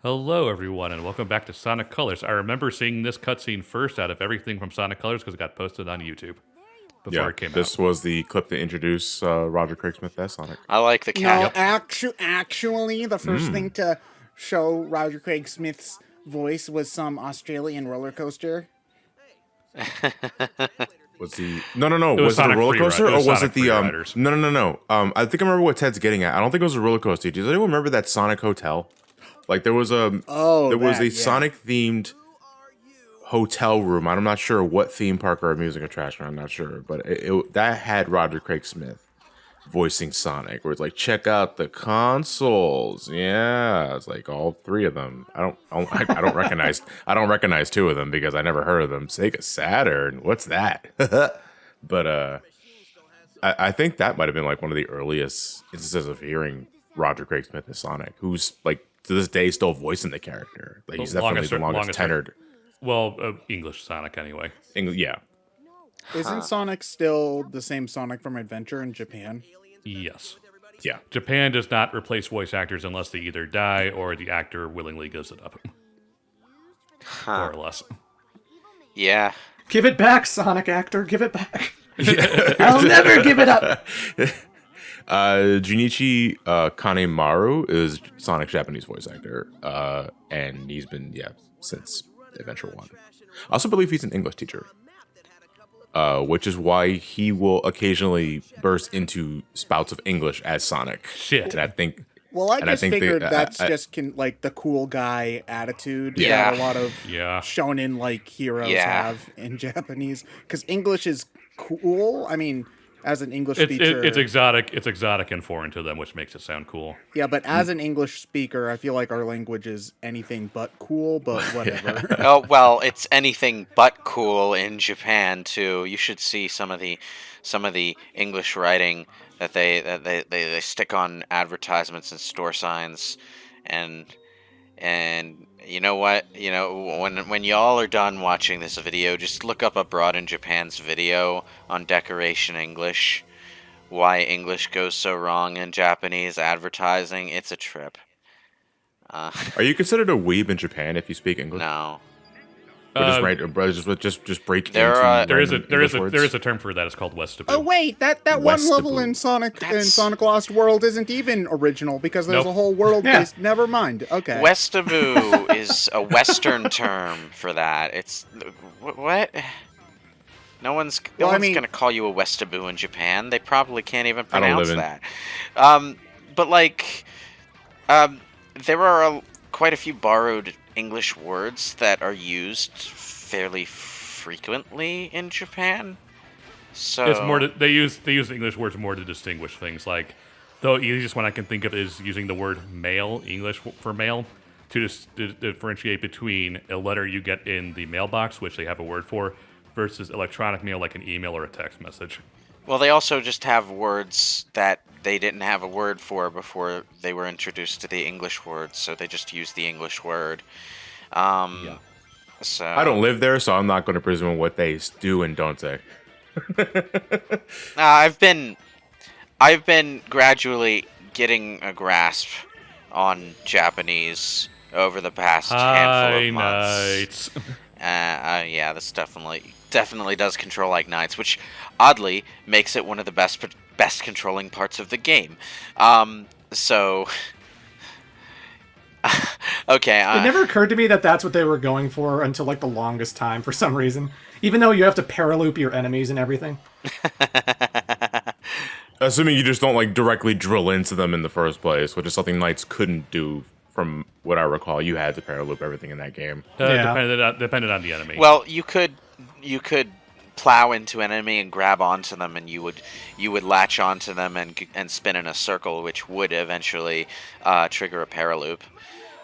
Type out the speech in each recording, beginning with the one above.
Hello, everyone, and welcome back to Sonic Colors. I remember seeing this cutscene first out of everything from Sonic Colors because it got posted on YouTube before Yeah, it came this out. was the clip to introduce Roger Craig Smith as Sonic. I like the cat. No, Yep. actually, the first thing to show Roger Craig Smith's voice was some Australian roller coaster. Was the no? It was Was it a Sonic roller Free coaster Ride- it or was was Sonic it the Free Riders. No. I think I remember what Ted's getting at. I don't think it was a roller coaster. Does anyone remember that Sonic Hotel? Like there was a Sonic themed hotel room. I'm not sure what theme park or amusing attraction. I'm not sure, but that had Roger Craig Smith voicing Sonic, where it's like, check out the consoles. Yeah, it's like all three of them. I don't recognize. I don't recognize two of them because I never heard of them. Sega Saturn. What's that? But I think that might have been like one of the earliest instances of hearing Roger Craig Smith as Sonic, who's like to this day still voicing the character. Like he's definitely the longest tenured. Well, English Sonic, anyway. Yeah. Isn't Sonic still the same Sonic from Adventure in Japan? Yes. Yeah. Japan does not replace voice actors unless they either die or the actor willingly gives it up. More or less. Yeah. Give it back, Sonic actor. Give it back. I'll never give it up. Junichi Kanemaru is Sonic's Japanese voice actor, and he's been since Adventure 1. I also believe he's an English teacher, which is why he will occasionally burst into spouts of English as Sonic. Shit. And I think. Well, I just figured that's I- just like the cool guy attitude Yeah. that a lot of Yeah. shonen like heroes Yeah. have in Japanese. Because English is cool. I mean, as an English It's speaker, it's exotic. It's exotic and foreign to them, which makes it sound cool. yeah. But as an English speaker, I feel like our language is anything but cool. But whatever. Oh well, it's anything but cool in Japan too. You should see some of the English writing that they stick on advertisements and store signs, and you know what? You know when y'all are done watching this video, just look up Abroad in Japan's video on decoration English. Why English goes so wrong in Japanese advertising? It's a trip. Are you considered a weeb in Japan if you speak English? No. Or just break there into are- There is random English words? a term for that. It's called Westaboo. Oh wait, that one level Westaboo. in Sonic That's- Sonic Lost World isn't even original because there's Nope. a whole world Yeah. based. Never mind. Okay. Westaboo is a Western term for that. It's what? No one's Well, I mean- gonna call you a Westaboo in Japan. They probably can't even I don't pronounce live in- that. But like, there are quite a few borrowed English words that are used fairly frequently in Japan. So It's more they use English words more to distinguish things. Like the easiest one I can think of is using the word mail, English for mail, to differentiate between a letter you get in the mailbox, which they have a word for, versus electronic mail like an email or a text message. Well, they also just have words that they didn't have a word for before they were introduced to the English words, so they just used the English word. Yeah. So I don't live there, so I'm not going to presume what they do and don't say. I've been gradually getting a grasp on Japanese over the past handful Hi, of months. nights. Yeah, this definitely does control like Knights, which oddly makes it one of the best controlling parts of the game. So okay, It never occurred to me that that's what they were going for until like the longest time for some reason. Even though you have to paraloop your enemies and everything. Assuming you just don't like directly drill into them in the first place, which is something Knights couldn't do. From what I recall, you had to paraloop everything in that game. Yeah. Depended on the enemy. well, you could plow into an enemy and grab onto them, and you would latch onto them and spin in a circle, which would eventually trigger a paraloop.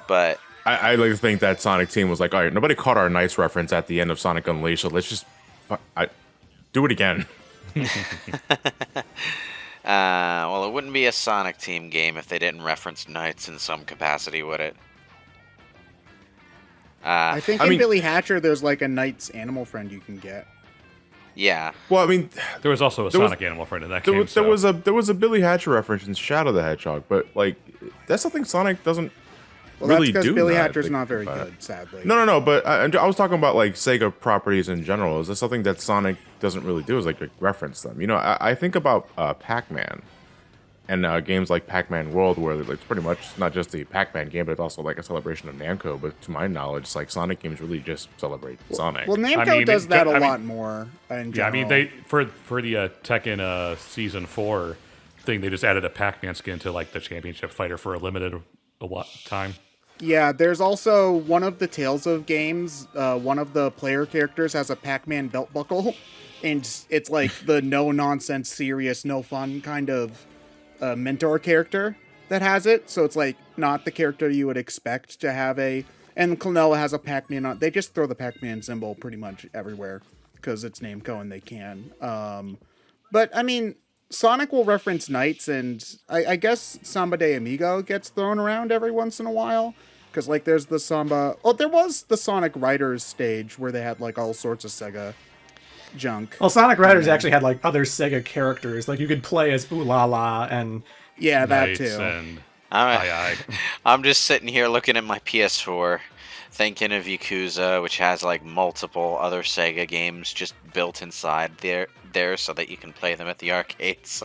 But I like to think that Sonic team was like, all right, nobody caught our Knights reference at the end of Sonic Unleashed, so let's just do it again. well, it wouldn't be a Sonic Team game if they didn't reference Knights in some capacity, would it? I think I in mean- Billy Hatcher, there's like a knight's animal friend you can get. Yeah. Well, I mean, there was also a there was- Sonic animal friend in that there game. was, there was a Billy Hatcher reference in Shadow the Hedgehog, but like that's something Sonic doesn't Well, that's really because do. Billy now I Hatcher's think not very about it. good, sadly. No. But I was talking about like Sega properties in general. Is this something that Sonic doesn't really do? Is like reference them. You know, I think about Pac-Man and games like Pac-Man World, where it's pretty much not just the Pac-Man game, but it's also like a celebration of Namco. But to my knowledge, it's like Sonic games really just celebrate Sonic. Well, Namco does that a lot more in general. Yeah, I mean, they for the Tekken Season 4 thing, they just added a Pac-Man skin to like the championship fighter for a limited time. Yeah, there's also one of the Tales of games, one of the player characters has a Pac-Man belt buckle, and it's like the no-nonsense, serious, no-fun kind of mentor character that has it, so it's like not the character you would expect to have a... And Klonoa has a Pac-Man on... They just throw the Pac-Man symbol pretty much everywhere, because it's Namco and they can. But, I mean... Sonic will reference knights, and I guess Samba de Amigo gets thrown around every once in a while. Because, like, there's the Samba... Oh, there was the Sonic Riders stage where they had, like, all sorts of Sega junk. Well, Sonic Riders actually had, like, other Sega characters. Like, you could play as Ooh La La and... Yeah, that Knights too. And I'm, I'm just sitting here looking at my PS4, thinking of Yakuza, which has like multiple other Sega games just built inside there so that you can play them at the arcades.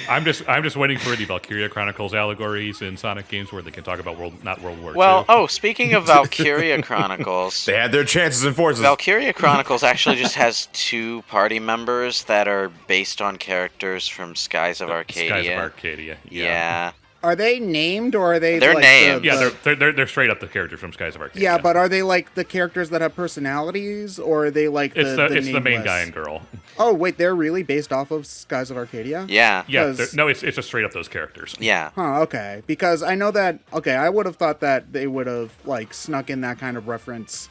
I'm just waiting for the Valkyria Chronicles allegories in Sonic games where they can talk about not World War Well, II. Speaking of Valkyria Chronicles, They had their chances in Forces. Valkyria Chronicles actually just has 2 party members that are based on characters from Skies of Arcadia. Skies of Arcadia. Yeah. Are they named, or are they... They're like, named. Yeah, they're straight up the characters from Skies of Arcadia. Yeah, but are they like the characters that have personalities, or are they like it's the the main nameless? guy and girl. Oh, wait, they're really based off of Skies of Arcadia? Yeah. Yeah, 'Cause- it's just straight up those characters. Yeah. Huh, okay. Because I know that... Okay, I would have thought that they would have, like, snuck in that kind of reference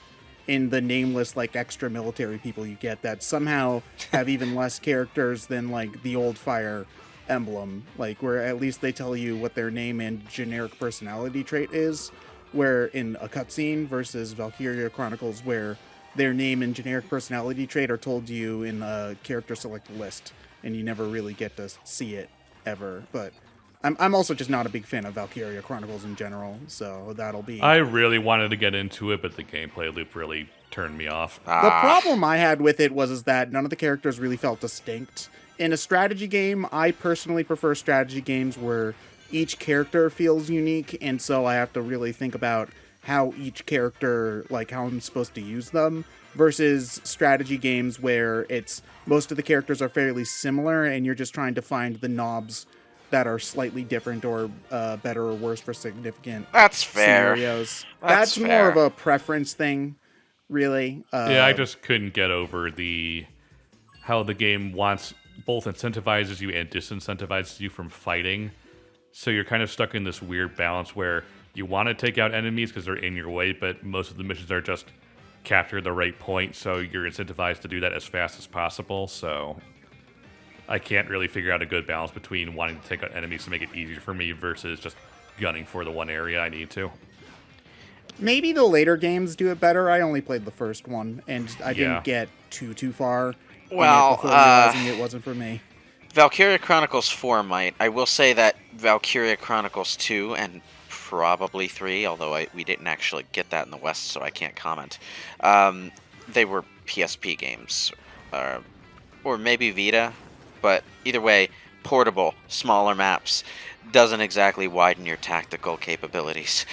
in the nameless, like, extra military people you get that somehow have even less characters than, like, the old Fire Emblem. Like, where at least they tell you what their name and generic personality trait is, where in a cutscene versus Valkyria Chronicles, where their name and generic personality trait are told to you in a character select list, and you never really get to see it ever. But I'm also just not a big fan of Valkyria Chronicles in general, so that'll be... I really wanted to get into it, but the gameplay loop really turned me off. The problem I had with it was that none of the characters really felt distinct. In a strategy game, I personally prefer strategy games where each character feels unique, and so I have to really think about how each character, like how I'm supposed to use them, versus strategy games where it's most of the characters are fairly similar, and you're just trying to find the knobs that are slightly different or better or worse for significant That's fair. scenarios. That's more fair. of a preference thing, really. Yeah, I just couldn't get over how the game both incentivizes you and disincentivizes you from fighting. So you're kind of stuck in this weird balance where you want to take out enemies because they're in your way, but most of the missions are just capture the right point, so you're incentivized to do that as fast as possible. So I can't really figure out a good balance between wanting to take out enemies to make it easier for me versus just gunning for the one area I need to. Maybe the later games do it better. I only played the first one, and I didn't get too far in Well, it before realizing it wasn't for me. Valkyria Chronicles 4 might. I will say that Valkyria Chronicles 2 and probably 3, although we didn't actually get that in the West, so I can't comment. They were PSP games, or maybe Vita, but either way, portable, smaller maps. Doesn't exactly widen your tactical capabilities.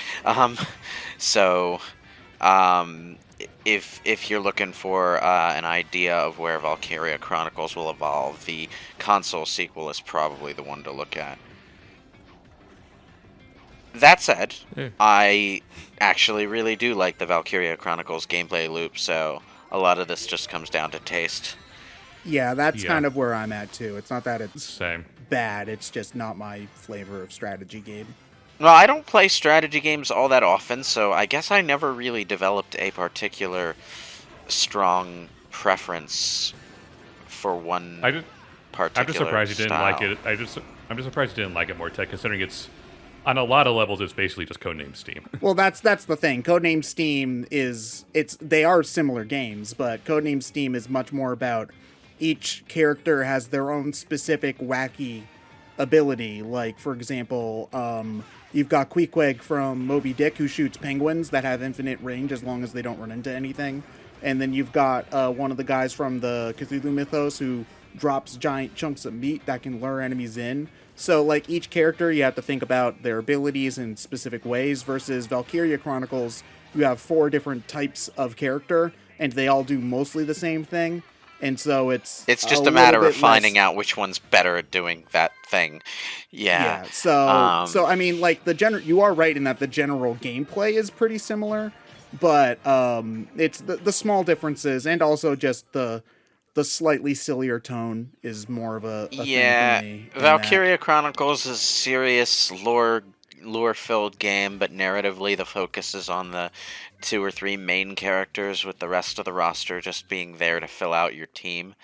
If you're looking for an idea of where Valkyria Chronicles will evolve, the console sequel is probably the one to look at. That said, I actually really do like the Valkyria Chronicles gameplay loop, so a lot of this just comes down to taste. Yeah, that's Yeah. kind of where I'm at, too. It's not that it's Same. bad, it's just not my flavor of strategy game. Well, I don't play strategy games all that often, so I guess I never really developed a particular strong preference for one particular I'm just surprised you didn't like it. I'm just surprised you didn't like it more, Ted, considering it's on a lot of levels it's basically just Codename Steam. Well, that's the thing. Codename Steam they are similar games, but Codename Steam is much more about each character has their own specific wacky ability. Like, for example, You've got Queequeg from Moby Dick, who shoots penguins that have infinite range as long as they don't run into anything. And then you've got one of the guys from the Cthulhu mythos who drops giant chunks of meat that can lure enemies in. So, like, each character, you have to think about their abilities in specific ways, versus Valkyria Chronicles, you have 4 different types of character, and they all do mostly the same thing. And so it's just a matter of finding out which one's better at doing that thing. Yeah. So I mean, like, you are right in that the general gameplay is pretty similar, but it's the small differences, and also just the slightly sillier tone is more of a thing for me. Valkyria Chronicles is a serious lore-filled game, but narratively the focus is on the 2 or 3 main characters, with the rest of the roster just being there to fill out your team.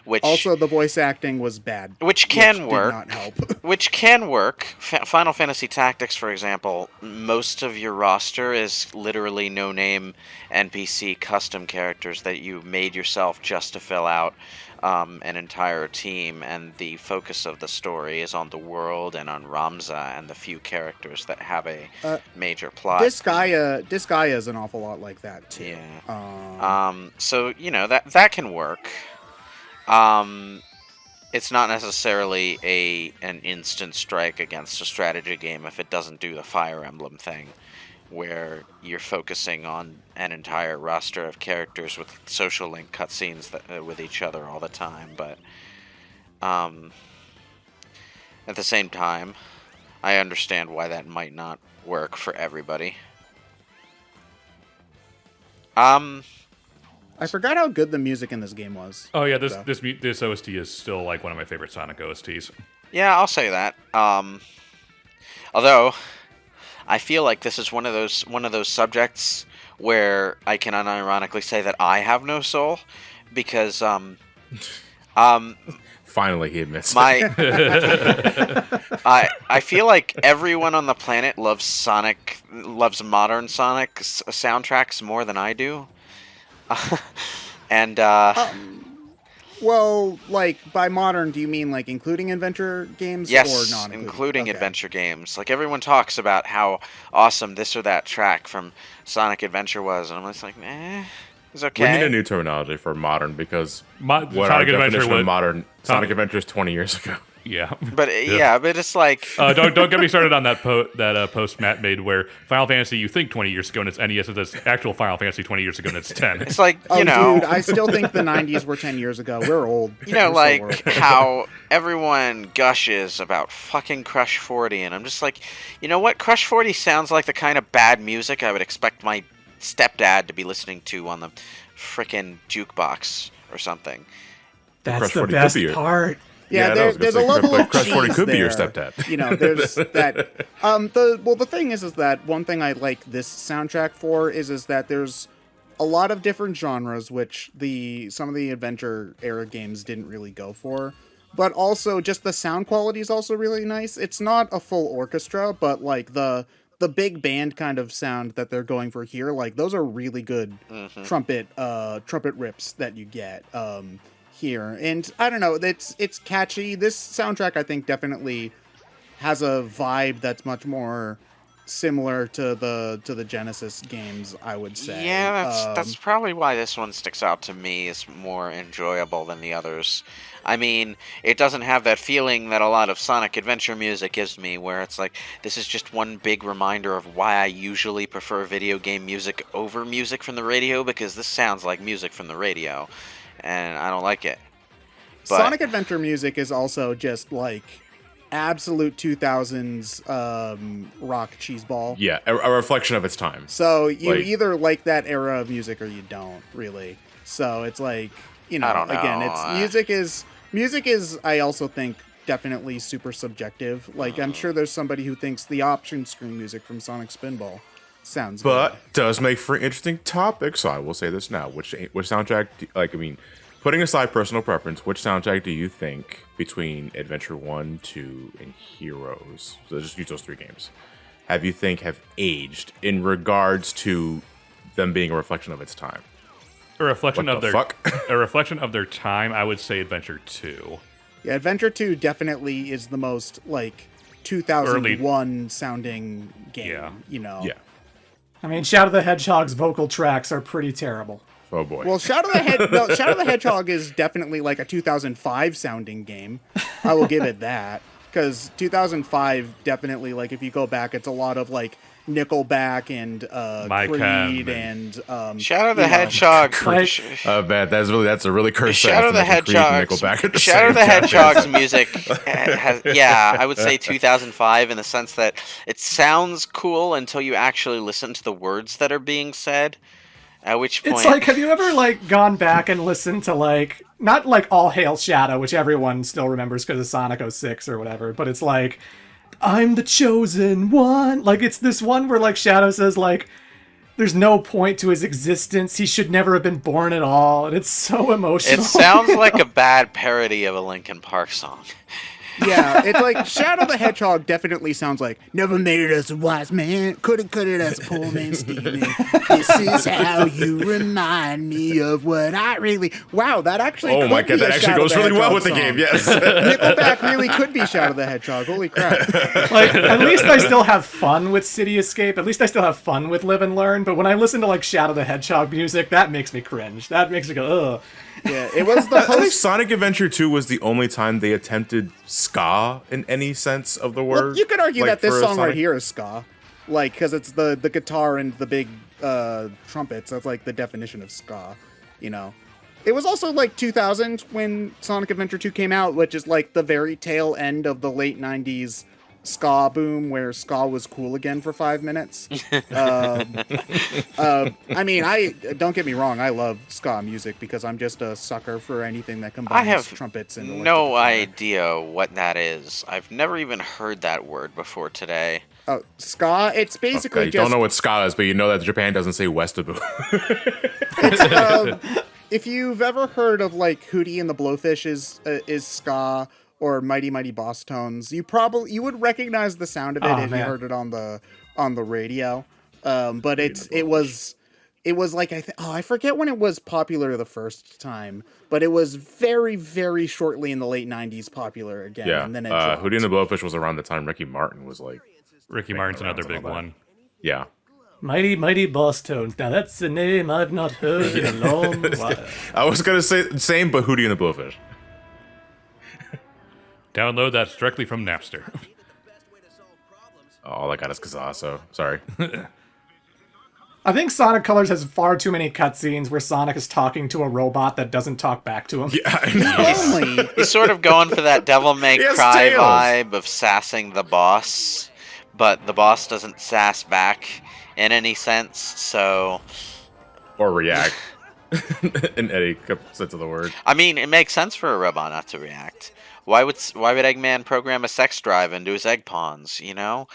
Which also, the voice acting was bad, which can work. Did not help. Which can work. Final Fantasy Tactics, for example, most of your roster is literally no-name NPC custom characters that you made yourself just to fill out an entire team, and the focus of the story is on the world and on Ramza and the few characters that have a major plot. Disgaea is an awful lot like that too. Yeah. So that can work. It's not necessarily an instant strike against a strategy game if it doesn't do the Fire Emblem thing, where you're focusing on an entire roster of characters with social link cutscenes with each other all the time. But at the same time, I understand why that might not work for everybody. I forgot how good the music in this game was. Oh yeah, this OST is still like one of my favorite Sonic OSTs. Yeah, I'll say that. Although I feel like this is one of those subjects where I can unironically say that I have no soul, because finally he admits I feel like everyone on the planet loves modern Sonic soundtracks more than I do. And well, like, by modern, do you mean like including adventure games? Yes, or not including adventure games. Like, everyone talks about how awesome this or that track from Sonic Adventure was, and I'm just like, it's okay. We need a new terminology for modern, because what Sonic our Adventure definition of modern Sonic Adventure is 20 years ago. Yeah, but but it's like don't get me started on that post Matt made where Final Fantasy you think 20 years ago and it's NES, it's actual Final Fantasy 20 years ago and it's 10. It's like dude, I still think the 90s were 10 years ago. We're old. Like how everyone gushes about fucking Crush 40, and I'm just like, you know what? Crush 40 sounds like the kind of bad music I would expect my stepdad to be listening to on the frickin' jukebox or something. That's the best part. Yeah, there's a level of Crush 40 could there. be your stepdad. There's that. The thing is that one thing I like this soundtrack for is that there's a lot of different genres, which some of the adventure era games didn't really go for. But also, just the sound quality is also really nice. It's not a full orchestra, but like the big band kind of sound that they're going for here, like those are really good trumpet rips that you get. Here, and I don't know, it's catchy. This soundtrack, I think, definitely has a vibe that's much more similar to the Genesis games, I would say. Yeah, that's probably why this one sticks out to me as more enjoyable than the others. I mean, it doesn't have that feeling that a lot of Sonic Adventure music gives me, where it's like, this is just one big reminder of why I usually prefer video game music over music from the radio, because this sounds like music from the radio. And I don't like it. But Sonic Adventure music is also just like absolute 2000s rock cheeseball. Yeah, a reflection of its time. So you either like that era of music or you don't, really. So it's like, I don't know. Again, music is I also think definitely super subjective. Like, I'm sure there's somebody who thinks the option screen music from Sonic Spinball sounds good. Does make for interesting topics. So I will say this now: which soundtrack? Putting aside personal preference, which soundtrack do you think between Adventure 1, 2, and Heroes? So just use those 3 games. Have aged in regards to them being a reflection of its time? A reflection What of the their fuck? a reflection of their time. I would say Adventure 2. Yeah, Adventure 2 definitely is the most like 2001 sounding game. Yeah. You know. Yeah. I mean, Shadow the Hedgehog's vocal tracks are pretty terrible. Oh boy. Well, Shadow the Hedgehog is definitely like a 2005 sounding game. I will give it that, because 2005 definitely, like, if you go back, it's a lot of like Nickelback and Creed and Shadow the Hedgehog. Man, that's a really cursed Shadow the Hedgehog. Shadow the Hedgehog's music has, I would say 2005 in the sense that it sounds cool until you actually listen to the words that are being said. At which point, it's like, have you ever like gone back and listened to like not like All Hail Shadow, which everyone still remembers because of Sonic 06 or whatever, but it's like, I'm the chosen one. Like, it's this one where like Shadow says like there's no point to his existence. He should never have been born at all, and it's so emotional. It sounds like a bad parody of a Linkin Park song. Yeah, it's like Shadow the Hedgehog definitely sounds like never made it as a wise man, couldn't cut it as a poor man stealing. This is how you remind me of what I really. Wow, that actually. Oh my god, that actually goes really well with the game. Yes, Nickelback really could be Shadow the Hedgehog. Holy crap! Like, at least I still have fun with City Escape. At least I still have fun with Live and Learn. But when I listen to like Shadow the Hedgehog music, that makes me cringe. That makes me go, ugh. Yeah, it was the I think host. Sonic Adventure 2 was the only time they attempted ska in any sense of the word. Well, you could argue like, that this for a song right Sonic- here is ska, like, because it's the guitar and the big trumpets. That's like the definition of ska, you know. It was also like 2000 when Sonic Adventure 2 came out, which is like the very tail end of the late 90s ska boom, where ska was cool again for 5 minutes. I mean, I don't get me wrong, I love ska music because I'm just a sucker for anything that combines I have trumpets and electric no guitar. idea what that is. I've never even heard that word before today. Ska, it's basically Okay, you just don't know what ska is, but you know that Japan doesn't say Westaboo. if you've ever heard of like Hootie and the Blowfish is ska, or Mighty Mighty Boss Tones, you would recognize the sound of it if you heard it on the radio. But it was like I forget when it was popular the first time, but it was very, very shortly in the late 90s popular again. Yeah, And then it dropped. Hootie and the Blowfish was around the time Ricky Martin was like. Ricky Martin's another big one. Yeah. Mighty Mighty Boss Tones. Now that's a name I've not heard in a long while. I was gonna say the same, but Hootie and the Blowfish. Download that directly from Napster. Oh, all I got is Kazaa, so sorry. I think Sonic Colors has far too many cutscenes where Sonic is talking to a robot that doesn't talk back to him. Yeah, I know. Only He's sort of going for that Devil May He has Cry tails. vibe of sassing the boss, but the boss doesn't sass back in any sense, so... Or react. In any sense of the word. I mean, it makes sense for a robot not to react. Why would Eggman program a sex drive into his egg pawns, you know?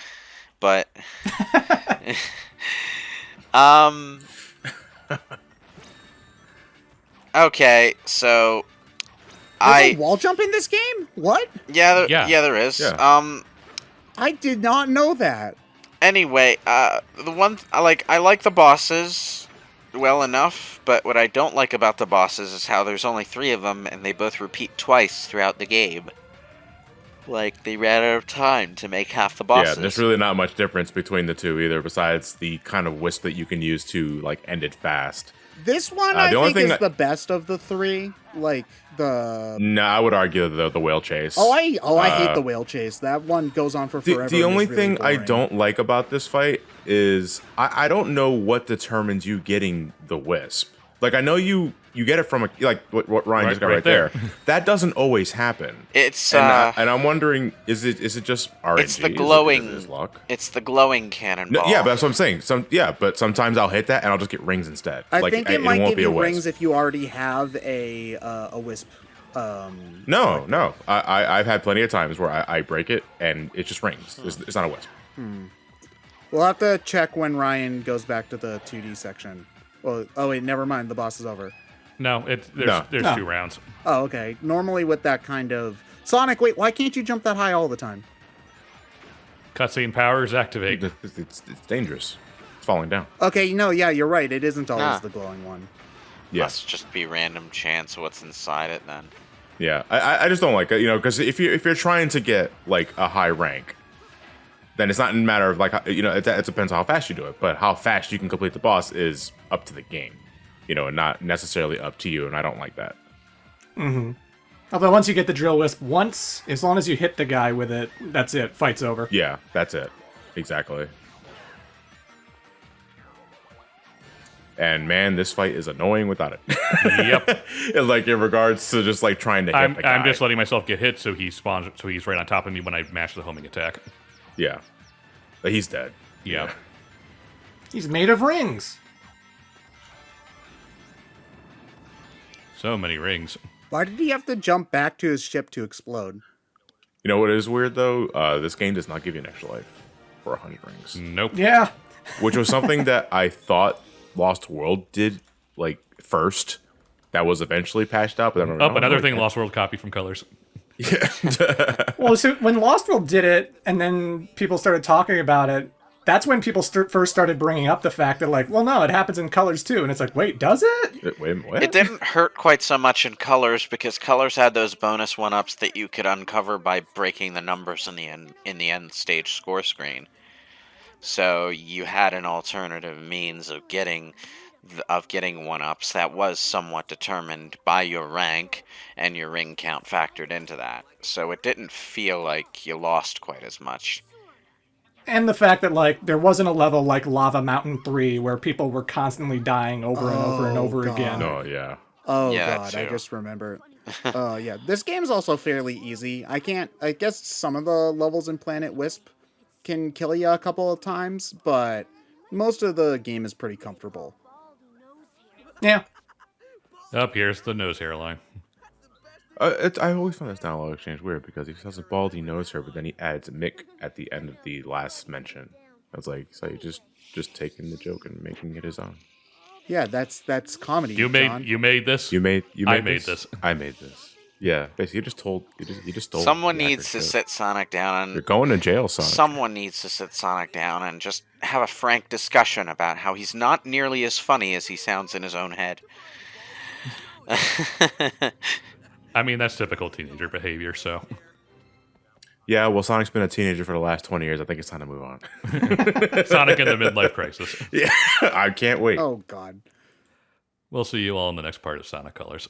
But... Okay, so... there's a wall jump in this game? What? Yeah, Yeah. there is. Yeah. I did not know that. Anyway, the one I like the bosses well enough, but what I don't like about the bosses is how there's only 3 of them and they both repeat twice throughout the game. Like they ran out of time to make half the bosses. Yeah, there's really not much difference between the two either, besides the kind of wisp that you can use to like end it fast. This one, The I only think, thing is that- the best of the 3. Like, the... No, I would argue the whale chase. I hate the whale chase. That one goes on for forever. The and only is really thing I boring. don't like about this fight is I don't know what determines you getting the wisp. Like, I know you get it from like what Ryan just got right there. That doesn't always happen. It's And I'm wondering, is it just RNG? it's the Is glowing. it luck? It's the glowing cannonball. No, yeah, but that's what I'm saying. But sometimes I'll hit that and I'll just get rings instead. I like, think it might won't give be a you wisp. rings if you already have a wisp. No. I've had plenty of times where I break it and it just rings. It's not a wisp. We'll have to check when Ryan goes back to the 2D section. Well, oh wait, never mind. The boss is over. No, there's No. 2 rounds. Oh, okay. Normally with that kind of... Sonic, wait, why can't you jump that high all the time? Cutscene powers activate. It's dangerous. It's falling down. Okay, no, yeah, you're right. It isn't always Ah. the glowing one. Yeah. Must just be random chance what's inside it then. Yeah, I just don't like it, because if you're trying to get like a high rank, then it's not a matter of like it depends on how fast you do it, but how fast you can complete the boss is up to the game, and not necessarily up to you. And I don't like that. Mm-hmm. Although once you get the drill wisp once, as long as you hit the guy with it, that's it. Fight's over. Yeah, that's it. Exactly. And man, this fight is annoying without it. Yep. And like in regards to just like trying to hit the guy. I'm just letting myself get hit so he spawns. So he's right on top of me when I mash the homing attack. Yeah. But he's dead. Yeah. He's made of rings. So many rings. Why did he have to jump back to his ship to explode? You know what is weird though? This game does not give you an extra life for 100 rings. Nope. Yeah. Which was something that I thought Lost World did like first. That was eventually patched out. But then Another thing Lost World copied from Colors. Yeah. Well, so when Lost World did it, and then people started talking about it, that's when people first started bringing up the fact that, like, well, no, it happens in Colors too. And it's like, wait, does it? Wait, what? It didn't hurt quite so much in Colors because Colors had those bonus 1-ups that you could uncover by breaking the numbers in the end stage score screen. So you had an alternative means of getting 1-ups that was somewhat determined by your rank, and your ring count factored into that. So it didn't feel like you lost quite as much. And the fact that, like, there wasn't a level like Lava Mountain 3 where people were constantly dying over and over and over God. again. Oh, yeah. Oh Yeah, god, too. I just remember. Yeah, this game's also fairly easy. I guess some of the levels in Planet Wisp can kill you a couple of times, but most of the game is pretty comfortable. Yeah. Up here's the nose hairline. I always found this dialogue exchange weird because he has a baldy nose hair, but then he adds Mick at the end of the last mention. I was like, so you just taking the joke and making it his own. Yeah, that's comedy. You made this. I made this. I made this. Yeah, basically, you just stole. Someone the needs to actor's sit Sonic down You're and going to jail, Sonic. someone needs to sit Sonic down and just have a frank discussion about how he's not nearly as funny as he sounds in his own head. I mean, that's typical teenager behavior. So Yeah, well, Sonic's been a teenager for the last 20 years. I think it's time to move on. Sonic in the midlife crisis. Yeah, I can't wait. Oh god. We'll see you all in the next part of Sonic Colors.